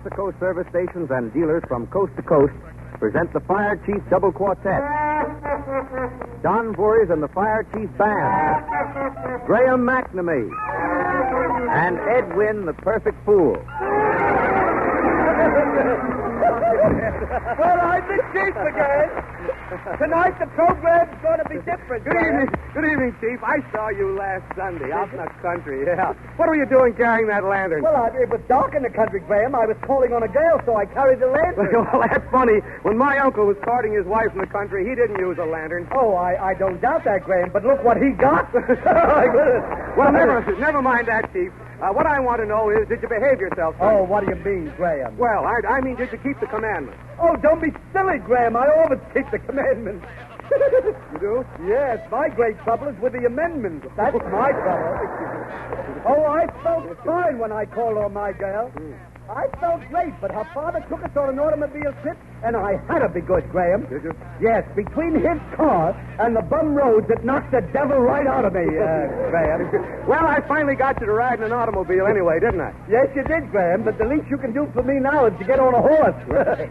Texaco service stations and dealers from coast to coast present the Fire Chief Double Quartet. Don Voorhees and the Fire Chief Band. Graham McNamee. And Ed Wynn, the Perfect Fool. Well, I'm the chief again. Tonight the program's going to be different. Good evening. Good evening, Chief. I saw you last Sunday out in the country, yeah. What were you doing carrying that lantern? Well, it was dark in the country, Graham. I was calling on a girl, so I carried the lantern. Well, that's funny. When my uncle was courting his wife in the country, he didn't use a lantern. Oh, I don't doubt that, Graham, but look what he got. Well, never mind that, Chief. What I want to know is, did you behave yourself, son? Oh, what do you mean, Graham? Well, I mean, did you keep the commandments? Oh, don't be silly, Graham. I always keep the commandments. You do? Yes, my great trouble is with the amendments. That's my trouble. Oh, I felt fine when I called on my girl. I felt great, but her father took us on an automobile trip, and I had to be good, Graham. Did you? Yes, between his car and the bum roads, it knocked the devil right out of me, Graham. Well, I finally got you to ride in an automobile anyway, didn't I? Yes, you did, Graham, but the least you can do for me now is to get on a horse.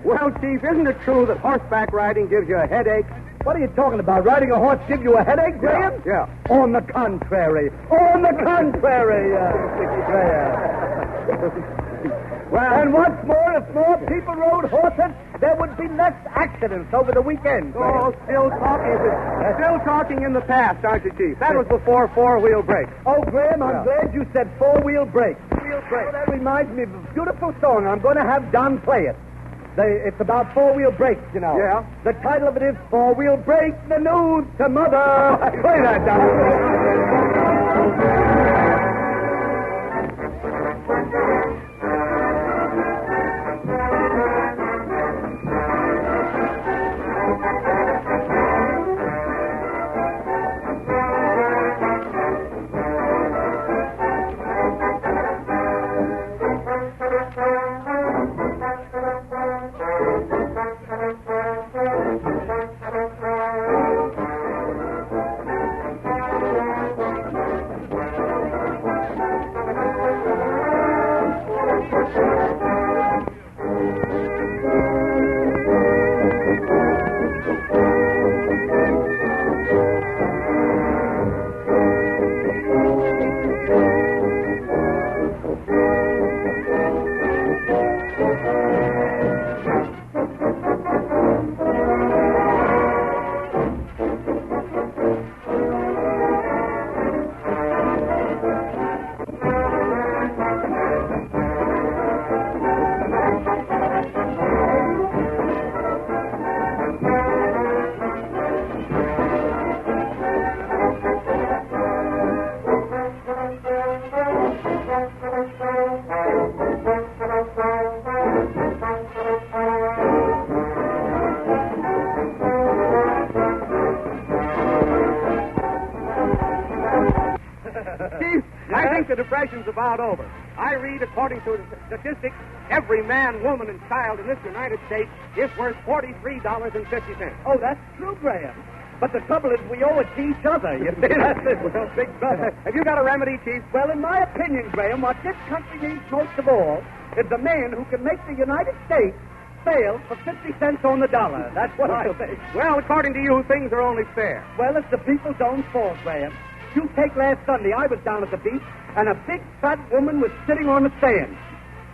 Well, Chief, isn't it true that horseback riding gives you a headache? What are you talking about? Riding a horse gives you a headache, Graham? Yeah. On the contrary. On the contrary, Graham. Well, and what's more, if more people rode horses, there would be less accidents over the weekend. Oh, still talking in the past, aren't you, Chief? That was before four-wheel brakes. Oh, Graham, I'm glad you said four-wheel brakes. Oh, that reminds me of a beautiful song. I'm going to have Don play it. It's about four-wheel brakes, you know. Yeah. The title of it is Four-Wheel Brakes, the News to Mother. Play that, Don. The Depression's about over. I read, according to statistics, every man, woman, and child in this United States is worth $43.50. Oh, that's true, Graham. But the trouble is we owe it to each other. You see, that's it. Well, big brother. Have you got a remedy, Chief? Well, in my opinion, Graham, what this country needs most of all is the man who can make the United States fail for 50 cents on the dollar. That's what I think. Well, according to you, things are only fair. Well, it's the people's own fault, Graham. You take last Sunday, I was down at the beach, and a big fat woman was sitting on the sand.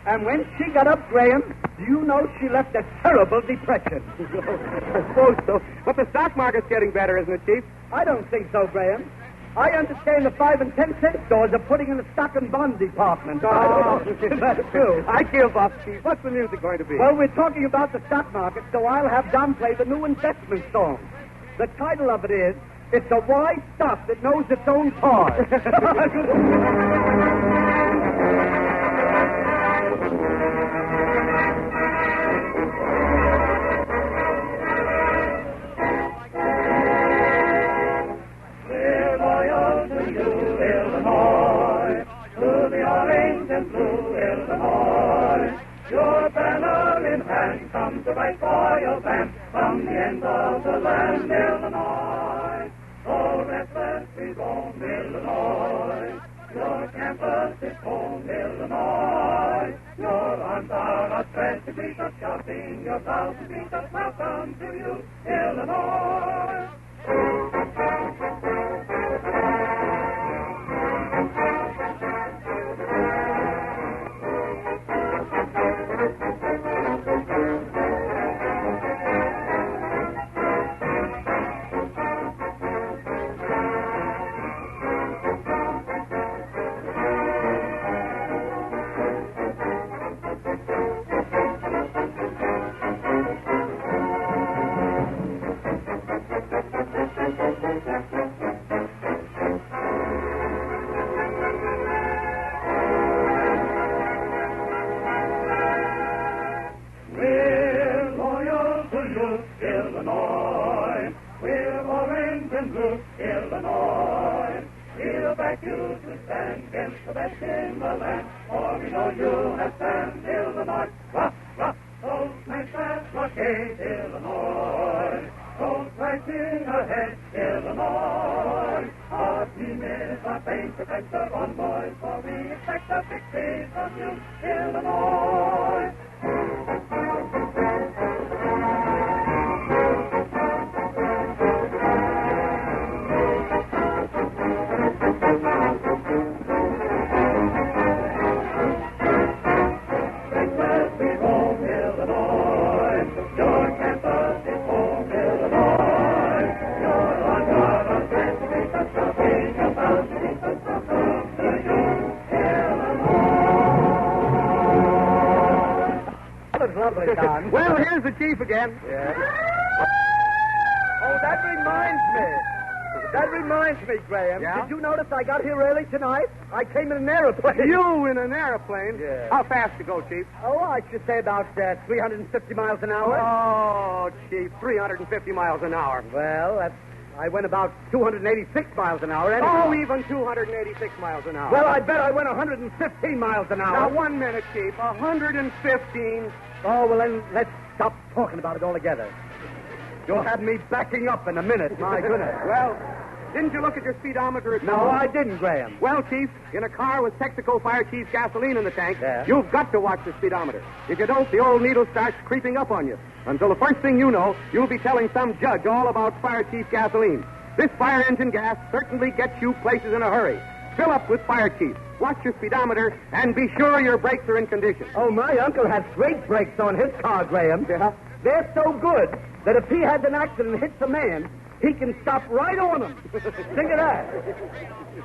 And when she got up, Graham, do you know she left a terrible depression? I suppose so. But the stock market's getting better, isn't it, Chief? I don't think so, Graham. I understand the 5 and 10 cent stores are putting in the stock and bond department. Oh, that's true. I give up, Chief. What's the music going to be? Well, we're talking about the stock market, so I'll have Don play the new investment song. The title of it is, It's a Wise Stock That Knows Its Own Cause. We're loyal to you, Illinois, to the orange and blue Illinois. Your banner in hand comes to fight for your band from the end of the land, Illinois. Oh, restless is home, Illinois. Your campus is home, Illinois. Your arms are outstretched to greet us, shouting, you're proud to greet us, welcome to you, Illinois. We're loyal to you, Illinois. We're orange and blue, Illinois. We'll back you to stand against the best in the land, for we know you have stand, Illinois. Rock, rock, so smash that blockade, Illinois. So crashing ahead, Illinois. Our team is our faith, protect the convoys, for we expect a victory from you, Illinois. Breakfast we roam, Illinois. Your campus is home, Illinois. Your on guard of friends to make us shouting about to keep us welcome to you, Illinois. That was lovely, Don. Well, here's the chief again. Yeah. Oh, that reminds me. That reminds me, Graham. Yeah? Did you notice I got here early tonight? I came in an airplane. You in an airplane? Yeah. How fast to go, Chief? Oh, I should say about 350 miles an hour. Oh, Chief, 350 miles an hour. Well, I went about 286 miles an hour. Anyhow. Oh, even 286 miles an hour. Well, I bet I went 115 miles an hour. Now, 1 minute, Chief. 115. Oh, well, then let's stop talking about it altogether. You'll have me backing up in a minute. My goodness. Well, didn't you look at your speedometer at No, I didn't, Graham. Well, Chief, in a car with Texaco Fire Chief's gasoline in the tank, Yeah. you've got to watch the speedometer. If you don't, the old needle starts creeping up on you. Until the first thing you know, you'll be telling some judge all about Fire Chief gasoline. This fire engine gas certainly gets you places in a hurry. Fill up with Fire Chief. Watch your speedometer and be sure your brakes are in condition. Oh, my uncle has great brakes on his car, Graham. Yeah? They're so good that if he has an accident and hits a man, he can stop right on him. Think of that.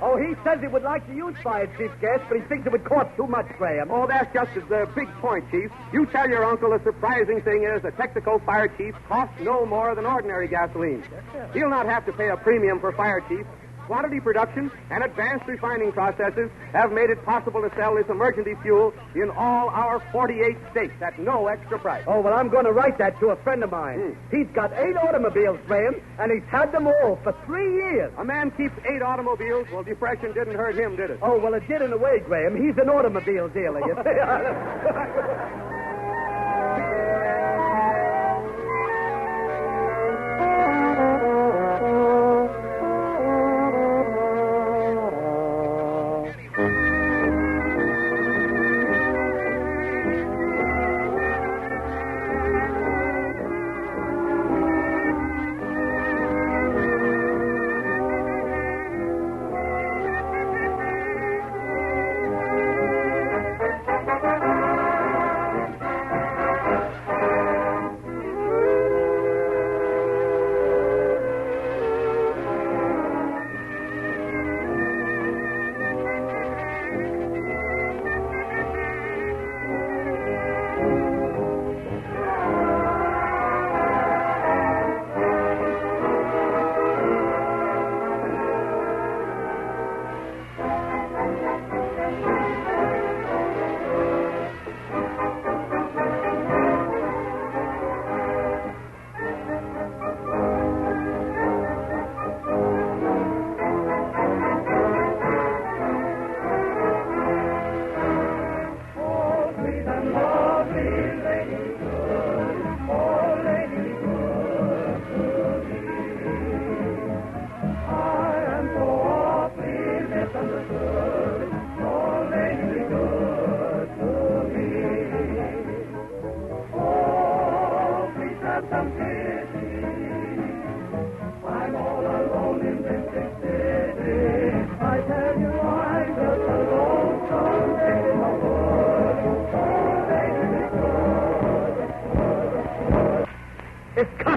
Oh, he says he would like to use Fire Chief gas, but he thinks it would cost too much, Graham. Oh, that's just the big point, Chief. You tell your uncle the surprising thing is that Texaco Fire Chief costs no more than ordinary gasoline. He'll not have to pay a premium for Fire Chief. Quantity production and advanced refining processes have made it possible to sell this emergency fuel in all our 48 states at no extra price. Oh, well, I'm going to write that to a friend of mine. He's got 8 automobiles, Graham, and he's had them all for 3 years. A man keeps 8 automobiles. Well, depression didn't hurt him, did it? Oh, well, it did in a way, Graham. He's an automobile dealer, you see.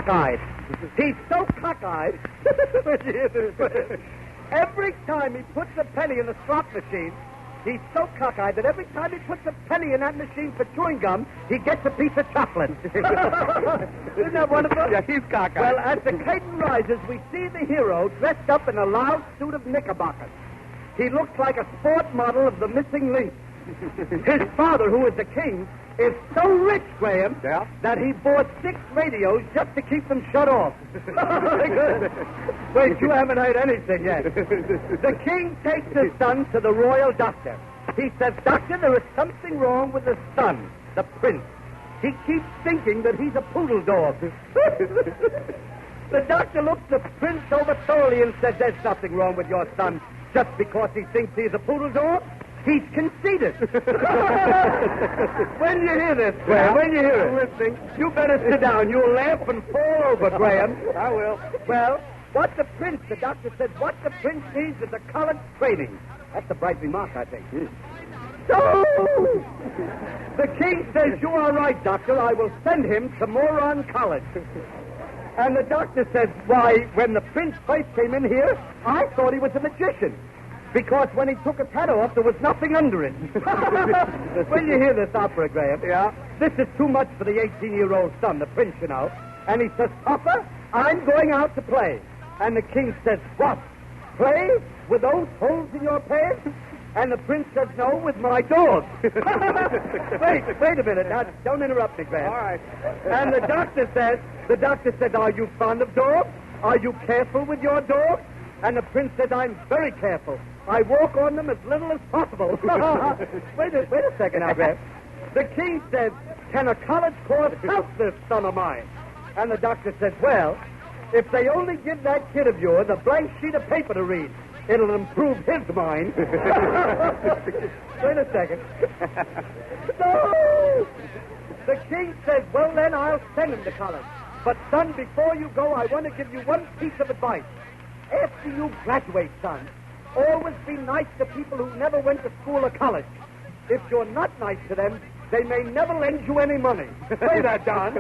cockeyed. He's so cockeyed. Every time he puts a penny in the slot machine, he's so cockeyed that every time he puts a penny in that machine for chewing gum, he gets a piece of chocolate. Isn't that wonderful? Yeah, he's cockeyed. Well, as the curtain rises, we see the hero dressed up in a loud suit of knickerbockers. He looks like a sport model of the missing link. His father, who is the king, is so rich, Graham, that he bought 6 radios just to keep them shut off. Wait, you haven't heard anything yet. The king takes his son to the royal doctor. He says, "Doctor, there is something wrong with the son, the prince. He keeps thinking that he's a poodle dog." The doctor looks the prince over thoroughly and says, "There's nothing wrong with your son just because he thinks he's a poodle dog. He's conceited." When you hear this, Graham, when you hear it, listening, you better sit down. You'll laugh and fall over, Graham. I will. Well, the doctor said, what the prince needs is a college training. That's a bright remark, I think. So, the king says, "You are right, doctor. I will send him to Moron College." And the doctor says, "Why, when the prince first came in here, I thought he was a magician. Because when he took his hat off, there was nothing under it." When you hear this opera, Graham, this is too much for the 18-year-old son, the prince, you know. And he says, "Papa, I'm going out to play." And the king says, "What? Play with those holes in your pants?" And the prince says, "No, with my dog." Wait a minute. Now, don't interrupt me, Graham. All right. And the doctor says, "Are you fond of dogs? Are you careful with your dog?" And the prince says, "I'm very careful. I walk on them as little as possible." Wait a second now, Graham. The king says, "Can a college course help this son of mine?" And the doctor says, "Well, if they only give that kid of yours a blank sheet of paper to read, it'll improve his mind." Wait a second. No! The king says, "Well, then I'll send him to college. But, son, before you go, I want to give you one piece of advice. After you graduate, son, always be nice to people who never went to school or college. If you're not nice to them, they may never lend you any money." Say that, Don.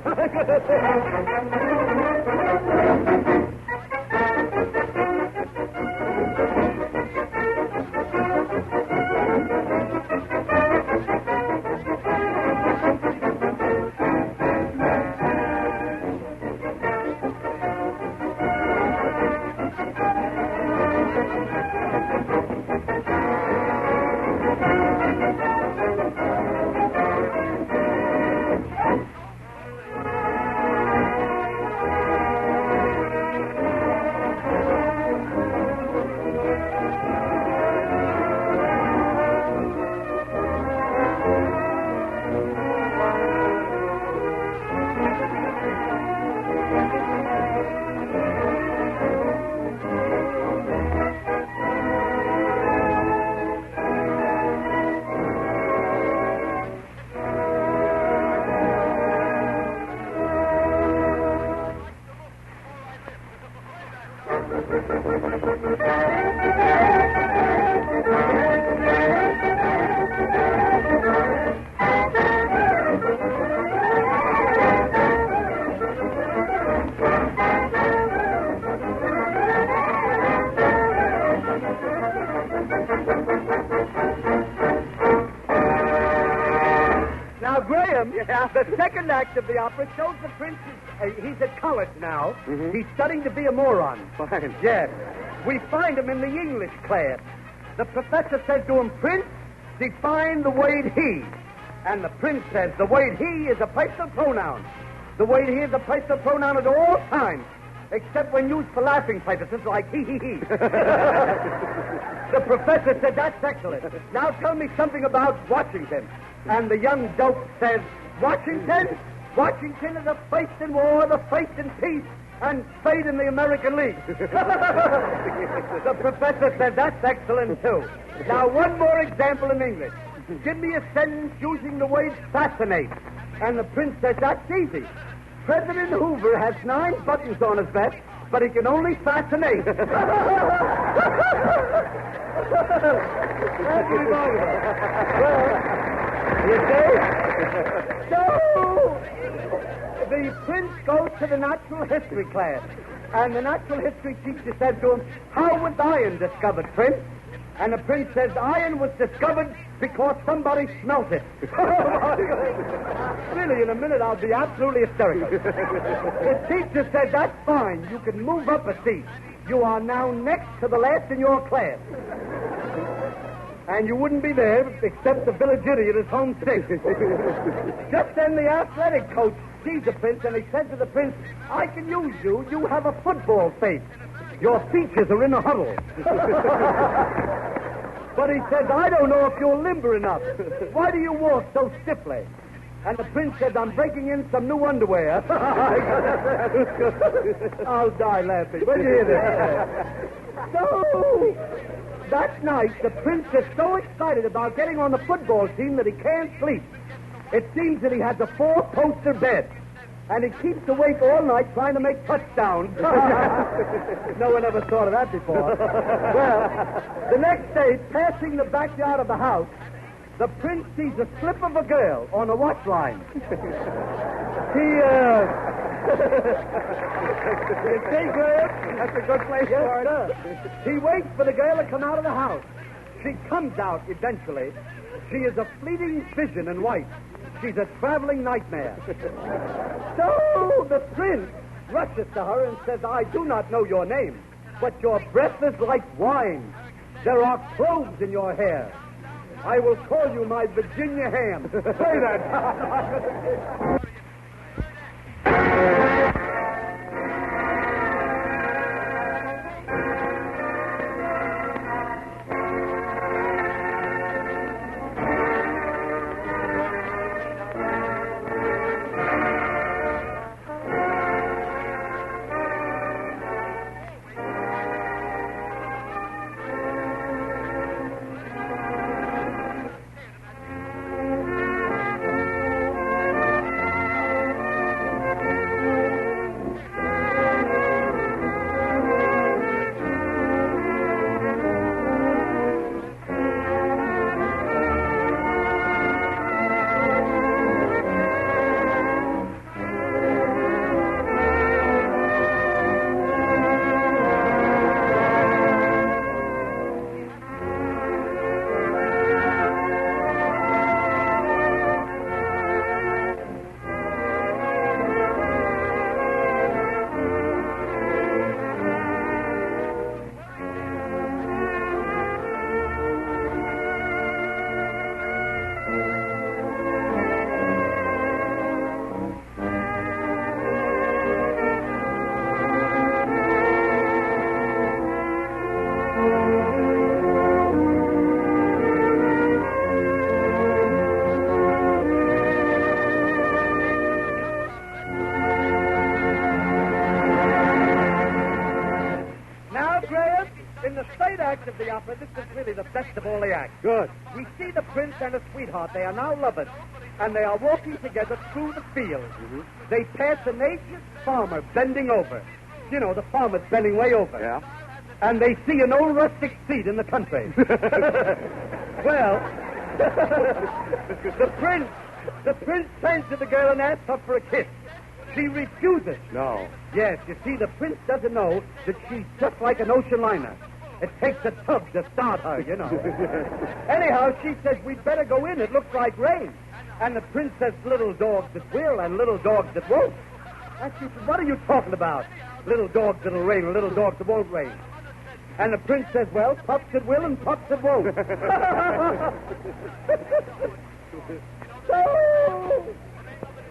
The second act of the opera shows the prince he's at college now. Mm-hmm. He's studying to be a moron. Fine. Yes. We find him in the English class. The professor says to him, "Prince, define the word he." And the prince says, "The word he is a personal pronoun. The word he is a personal pronoun at all times, except when used for laughing purposes like he. The professor said, "That's excellent. Now tell me something about Washington." And the young dope says, "Washington? Washington is the first in war, the first in peace, and third in the American League." The professor said, "That's excellent, too. Now, one more example in English. Give me a sentence using the word fascinate." And the prince says, "That's easy. President Hoover has 9 buttons on his vest, but he can only fascinate." That's remarkable. Well, You see? So, the prince goes to the natural history class. And the natural history teacher said to him, how was iron discovered, Prince? And the prince says, iron was discovered because somebody smelt it. Really, in a minute, I'll be absolutely hysterical. The teacher said, that's fine. You can move up a seat. You are now next to the last in your class. And you wouldn't be there except the village idiot is homesick. Just then the athletic coach sees the prince and he said to the prince, I can use you. You have a football face. Your features are in a huddle. But he says, I don't know if you're limber enough. Why do you walk so stiffly? And the prince said, I'm breaking in some new underwear. I'll die laughing. When you hear this? So, that night, the prince is so excited about getting on the football team that he can't sleep. It seems that he has a 4-poster bed. And he keeps awake all night trying to make touchdowns. No one ever thought of that before. Well, the next day, passing the backyard of the house, the prince sees a slip of a girl on a watch line. You see, Graham? That's a good place for it. He waits for the girl to come out of the house. She comes out eventually. She is a fleeting vision in white. She's a traveling nightmare. So the prince rushes to her and says, I do not know your name, but your breath is like wine. There are cloves in your hair. I will call you my Virginia ham. Say that. Of the opera, this is really the best of all the acts. Good. We see the prince and his sweetheart. They are now lovers, and they are walking together through the fields. Mm-hmm. They pass an aged farmer bending over. You know, the farmer's bending way over. Yeah. And they see an old rustic seat in the country. Well, the prince turns to the girl and asks her for a kiss. She refuses. No. Yes, you see, the prince doesn't know that she's just like an ocean liner. It takes a tub to start her, you know. Anyhow, she says, we'd better go in. It looks like rain. And the prince says, little dogs that will and little dogs that won't. And she says, what are you talking about? Little dogs that'll rain and little dogs that won't rain. And the prince says, well, pups that will and pups that won't. So,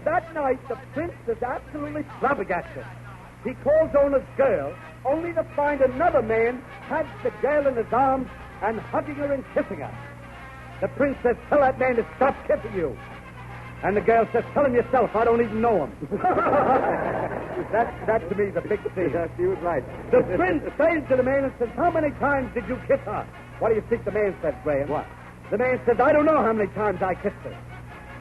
that night, the prince is absolutely flabbergasted. He calls on his girl, only to find another man has the girl in his arms and hugging her and kissing her. The prince says, tell that man to stop kissing you. And the girl says, tell him yourself, I don't even know him. That to me is a big scene. Yes, he was right. The prince turns to the man and says, how many times did you kiss her? What do you think the man said, Graham? What? The man said, I don't know how many times I kissed her.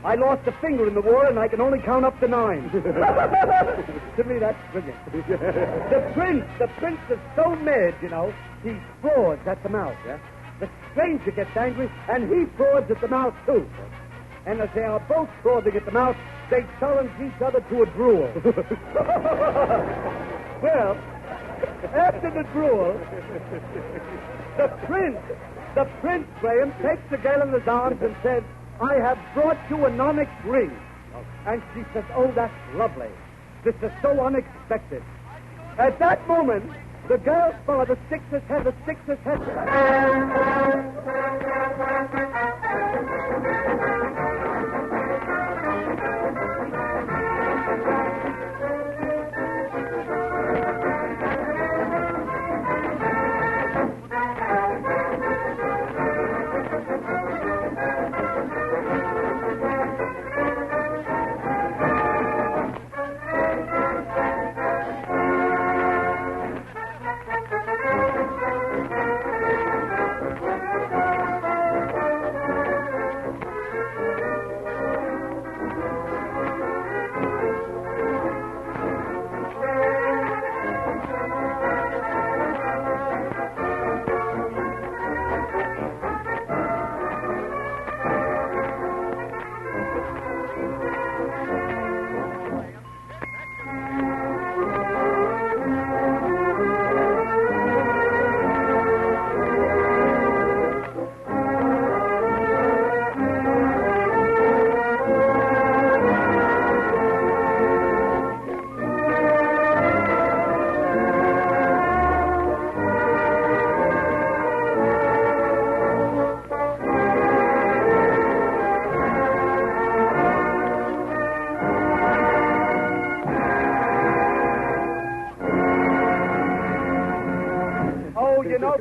I lost a finger in the war, and I can only count up to 9. To me, that's brilliant. The prince is so mad, you know, he frauds at the mouth. Yeah? The stranger gets angry, and he frauds at the mouth, too. And as they are both frothing at the mouth, they challenge each other to a duel. Well, after the duel, the prince, Graham, takes the girl in his arms and says, I have brought you an onyx ring. And she says, oh, that's lovely. This is so unexpected. At that moment, the girl's father sticks his head.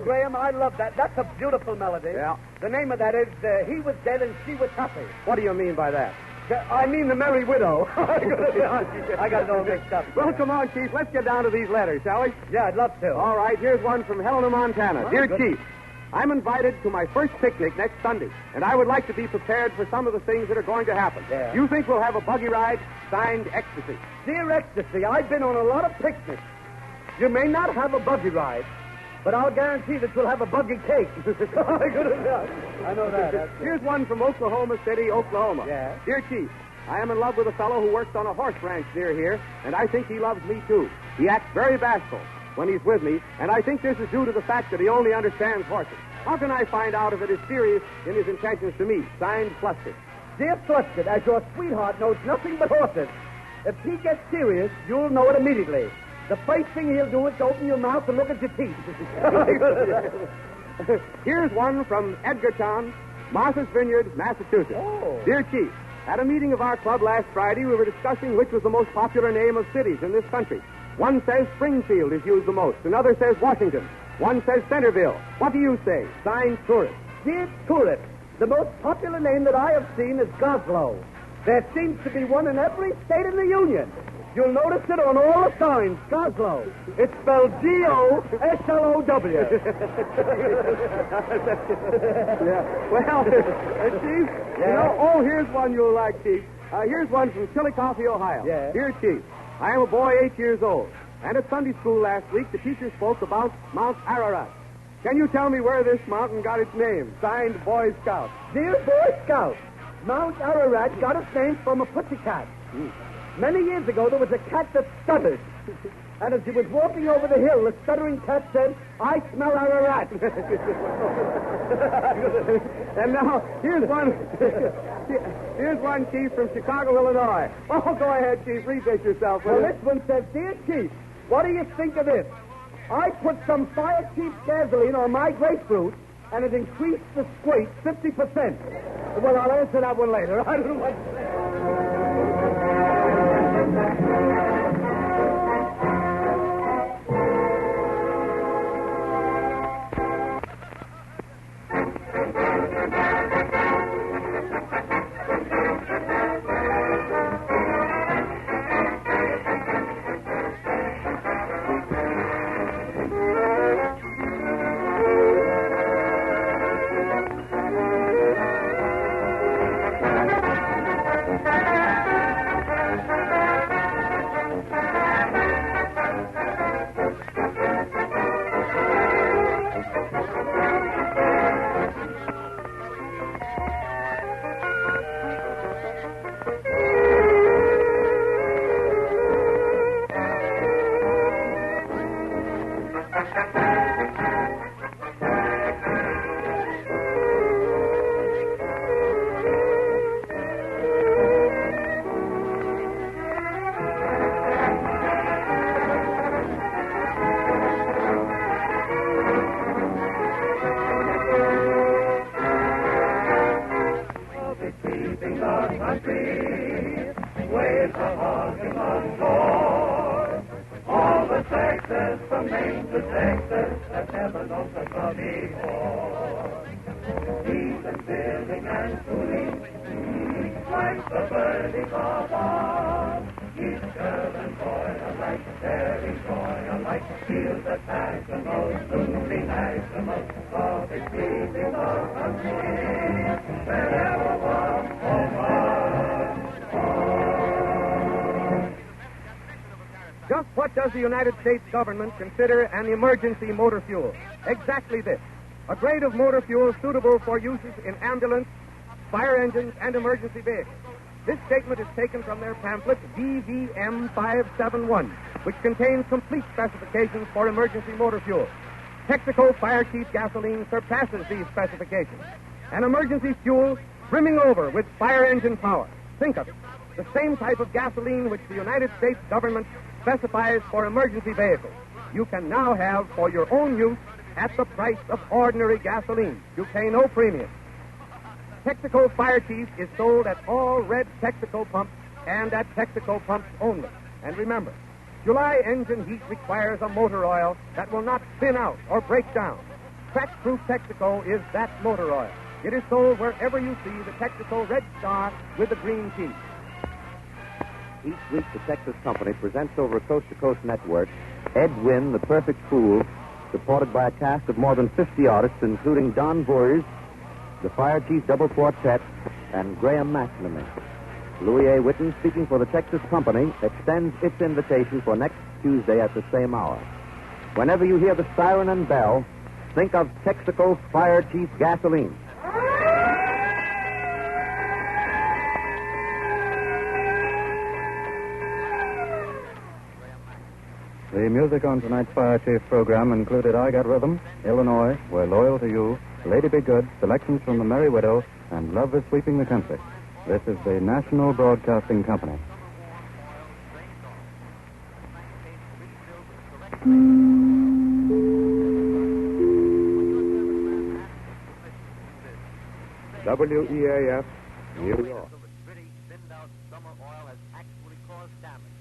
Graham, I love that. That's a beautiful melody. Yeah. The name of that is He Was Dead and She Was Happy. What do you mean by that? I mean the Merry Widow. I got it all mixed up. Well, come on, Chief. Let's get down to these letters, shall we? Yeah, I'd love to. All right, here's one from Helena, Montana. Oh, Dear good. Chief, I'm invited to my first picnic next Sunday, and I would like to be prepared for some of the things that are going to happen. Yeah. You think we'll have a buggy ride? Signed, Ecstasy. Dear Ecstasy, I've been on a lot of picnics. You may not have a buggy ride, but I'll guarantee that you'll have a buggy cake. I know that. Here's one from Oklahoma City, Oklahoma. Yeah. Dear Chief, I am in love with a fellow who works on a horse ranch near here, and I think he loves me, too. He acts very bashful when he's with me, and I think this is due to the fact that he only understands horses. How can I find out if it is serious in his intentions to me? Signed, Flustered. Dear Flustered, as your sweetheart knows nothing but horses, if he gets serious, you'll know it immediately. The first thing he'll do is to open your mouth and look at your teeth. Here's one from Edgartown, Martha's Vineyard, Massachusetts. Oh. Dear Chief, at a meeting of our club last Friday, we were discussing which was the most popular name of cities in this country. One says Springfield is used the most. Another says Washington. One says Centerville. What do you say? Signed, Tourist. Dear Tourist, the most popular name that I have seen is Goslow. There seems to be one in every state in the Union. You'll notice it on all the signs, Goslow. It's spelled G-O-S-L-O-W. Yeah. Well, Chief, Yeah? you know, here's one you'll like, Chief. Here's one from Chillicothe, Ohio. Yeah? Dear Chief, I am a boy 8 years old, and at Sunday school last week, the teacher spoke about Mount Ararat. Can you tell me where this mountain got its name? Signed, Boy Scout. Dear Boy Scout, Mount Ararat got its name from a pussycat. Many years ago, there was a cat that stuttered. And as he was walking over the hill, the stuttering cat said, I smell Ararat. And now, here's one. Here's one, Chief, from Chicago, Illinois. Oh, go ahead, Chief. Read this yourself. Well, this one says, Dear Chief, what do you think of this? I put some Fire Chief gasoline on my grapefruit, and it increased the squeak 50%. Well, I'll answer that one later. I don't know what to say. saving our country. Waves are hogging on shore. All the Texas from Maine to Texas have never known such love before. Even building and schooling, like the birdies of all. Each girl and boy alike, sharing joy alike, feels that national, truly national, love is pleasing our country. Wherever one Just what does the United States government consider an emergency motor fuel? Exactly this: a grade of motor fuel suitable for uses in ambulance, fire engines, and emergency vehicles. This statement is taken from their pamphlet, DVM 571, which contains complete specifications for emergency motor fuel. Texaco Fire Chief gasoline surpasses these specifications. An emergency fuel brimming over with fire engine power. Think of it. The same type of gasoline which the United States government specifies for emergency vehicles. You can now have for your own use at the price of ordinary gasoline. You pay no premium. Texaco Fire Chief is sold at all red Texaco pumps and at Texaco pumps only. And remember, July engine heat requires a motor oil that will not spin out or break down. Crack-proof Texaco is that motor oil. It is sold wherever you see the Texaco red star with the green key. Each week, the Texas Company presents over a coast-to-coast network Ed Wynn, the Perfect Fool, supported by a cast of more than 50 artists, including Don Voorhees, the Fire Chief Double Quartet, and Graham McNamee. Louis A. Whitten, speaking for the Texas Company, extends its invitation for next Tuesday at the same hour. Whenever you hear the siren and bell, think of Texaco Fire Chief gasoline. The music on tonight's Fire Chief program included I Got Rhythm, Illinois, We're Loyal to You, Lady Be Good, selections from The Merry Widow, and Love is Sweeping the Country. This is the National Broadcasting Company. WEAF, New York. Thinned out summer oil has actually caused damage.